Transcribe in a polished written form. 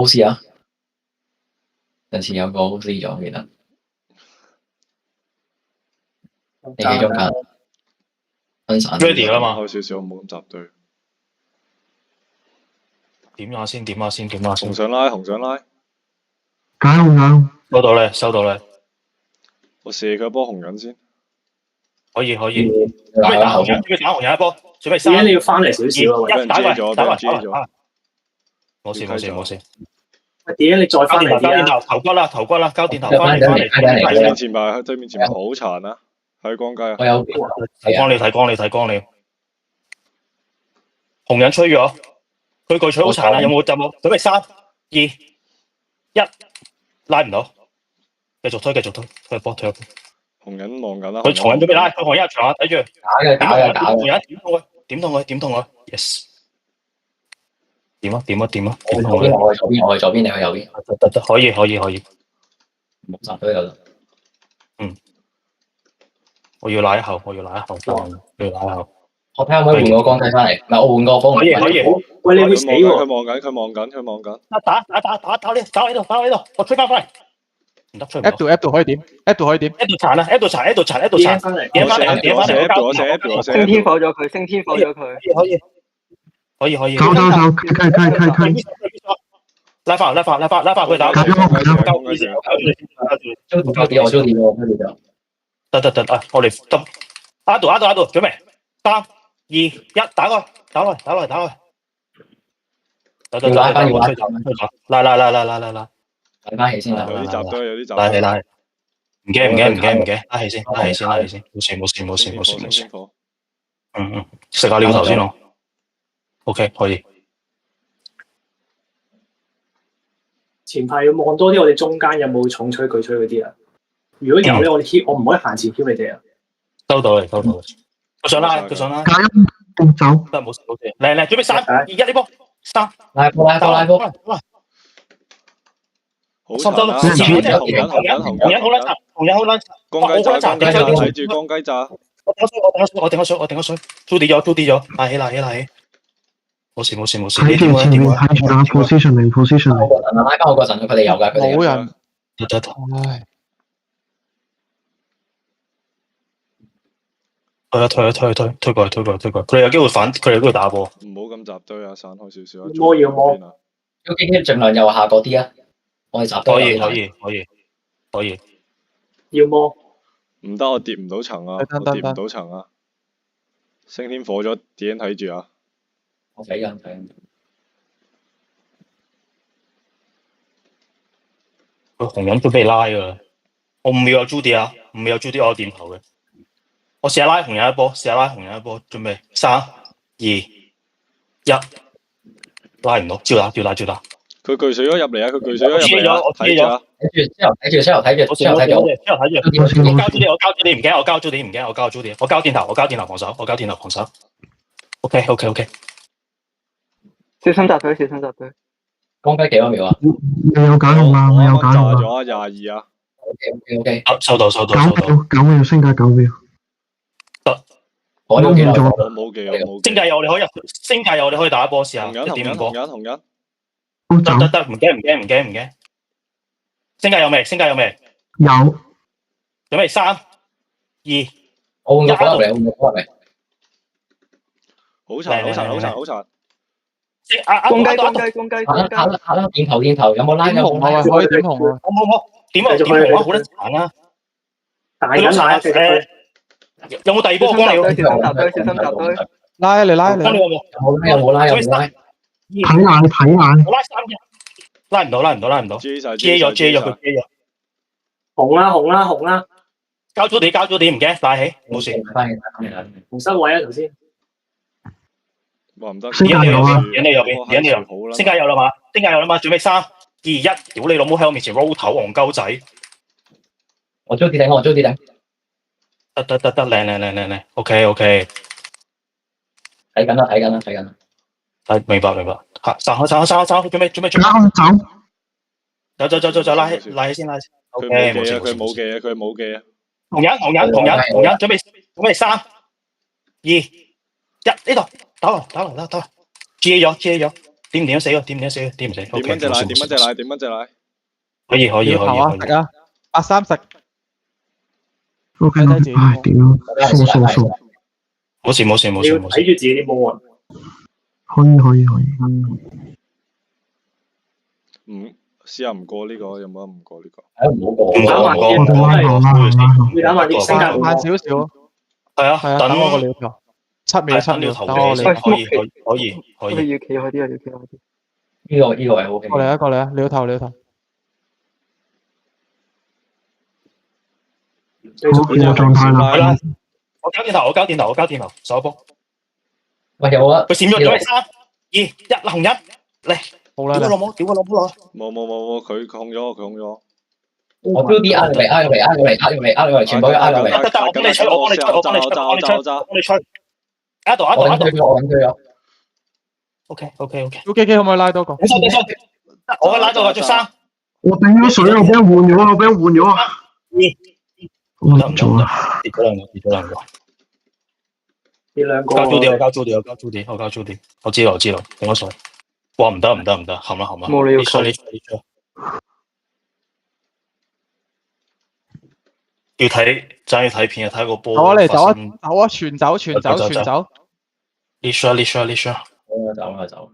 冇事啊！陣前有個好死咗，記得。你喺中間分散。ready 啦嘛？開少少，冇咁集隊。點下先，點下先，點下先。紅上拉，紅上拉。解紅眼。收到咧，收到咧。我射佢一波紅人先。可以可以。準備打紅人，準備打紅人一波。準備三。而家你要翻嚟少少啊！一打過，打過，打過。冇事冇事冇事。點解你再翻嚟交電頭頭骨啦，頭骨啦，交電頭翻嚟。對面前排，對面前排好殘啊！喺光街啊！我有睇光你，睇光你，睇光你。紅人吹咗，佢巨錘好殘啊！有冇？準備3、2、1，拉唔到，繼續推，繼續推，推波，推波。紅人望緊啦。佢紅人準備拉，佢紅人入場啊！睇住。打嘅。紅人點痛佢，點痛佢 ，yes。點啊？點啊？點啊？點痛佢？我去左邊，我去左邊，你去右邊。得，可以，可以，可以。木閘都有。我要拉一口，我要拉一口，我要拉一口。我睇下可唔可以換個光睇翻嚟，唔係我換個風。可以，可以。喂，你會死喎！佢望緊，佢望緊，佢望緊。打喺度，打喺度，我吹翻翻嚟。唔得，吹唔到。 app 度可以點 ？app 度可以點 ？app 度殘啦 ，app 度殘 ，app 度殘，app 度殘。翻嚟，點翻嚟，點翻嚟。我射，升天火咗佢，升天火咗佢。可以，可以，可以。走，開。拉翻佢打。交啲，我交啲。得，我哋得。阿杜，準備3、2、1，打落去。得，拉。睇翻起先啦。有啲集堆，有啲集。拉。唔驚，拉起先，冇事。食下料頭先咯。OK， 可以。前排要望多啲，我哋中間有冇重錘、巨錘嗰啲啊？如果有咧，我哋我唔可以行前挑你哋啊。收到嚟。佢想拉。走。得冇事。嚟，準備3、2、1呢波，3。拉波。好殘啊！紅人好撚殘。光雞炸，睇住光雞炸。我頂個水。租跌咗。拉起。冇事。睇住前面，睇住打 position。拉翻我個陣，佢哋有㗎，佢哋冇人。得。唉。推過去。佢哋有機會反，佢哋有機會打波。唔好咁集堆啊，散開少少啊。要摸。要盡量右下嗰啲啊。我哋集堆。可以。要摸。唔得，我跌唔到層啊！我跌唔到層啊！升天火咗，點睇住啊？我睇緊。佢紅人準備拉㗎，我5秒有 Judy 啊，5秒有 Judy， 我有電頭嘅。我試下拉紅人一波，準備3、2、1，拉唔到，照打。佢巨水咗入嚟啊！佢巨水咗入嚟啊！睇住啊！睇住，睇住。我交咗你唔驚，我交咗你，我交電頭防守。OK。小心集隊。光雞幾多秒啊？你有解紅啊？我有解紅啊。咗22啊。OK。收到。9秒，升價9秒。得。我冇記我冇記。升價有你可以打一波試下。1.5波。紅人。得，唔驚。升價有未？有。準備3、2。我換個波嚟。好殘。公雞。電頭有冇拉點紅啊？可以點紅啊？冇。點紅啊？好得殘啊！大緊有冇第二波光你？小心集隊。拉你拉。有冇拉？睇眼。我拉3嘅，拉唔到。接咗佢。紅啦。交咗地唔驚，帶起冇事。紅失位啊頭先。哇唔得。點你入邊？升價有啦嘛？準備3、2、1，屌你老母喺我面前 roll 頭戇鳩仔。我租啲頂。得，靚。OK。睇緊啦。明白。散開，準備。走，拉起先。OK， 佢冇記啊。紅人，準備3、2、1，呢度打落，G 咗。點唔點死啊？點唔點死啊？點唔死？點蚊隻奶，點蚊隻奶，點蚊隻奶。可以可以可以要頭啊，可以。食啊，830。 OK OK，唉屌，掃，冇事冇事冇你要事冇事。睇住自己啲波啊！可以。試下唔過呢個，有冇得唔過呢個？唔好過。唔打慢啲，我哋拉後啦，會打慢啲，升價慢少少。係啊，係啊，等等我個鳥頭。7秒，等鳥頭等我個鳥頭。可以可以可以可我哋以。要企開啲啊，要企開啲。呢個係 OK。過嚟啊，鳥頭。好見到狀態係啦啦。，我交電頭，手波。喂，有冇啊？佢閃咗咗，3、2、1，紅人嚟。好啦，屌個老母，屌個老母來。冇，佢控咗。我 build 啲呃入嚟，全部都呃入嚟。得，我幫你吹，我幫你吹。呃到。我揾佢咗。OK。 UKK 可唔可以拉多個？我拉到着3。我頂咗水，我俾人換咗啊！我唔做啦。跌咗兩個。呢兩個交租啲，我知道，頂咗水。哇，唔得，冚啦。冇理由扣你吹。要睇片啊，睇個波。走啊，全走。你 share。我走。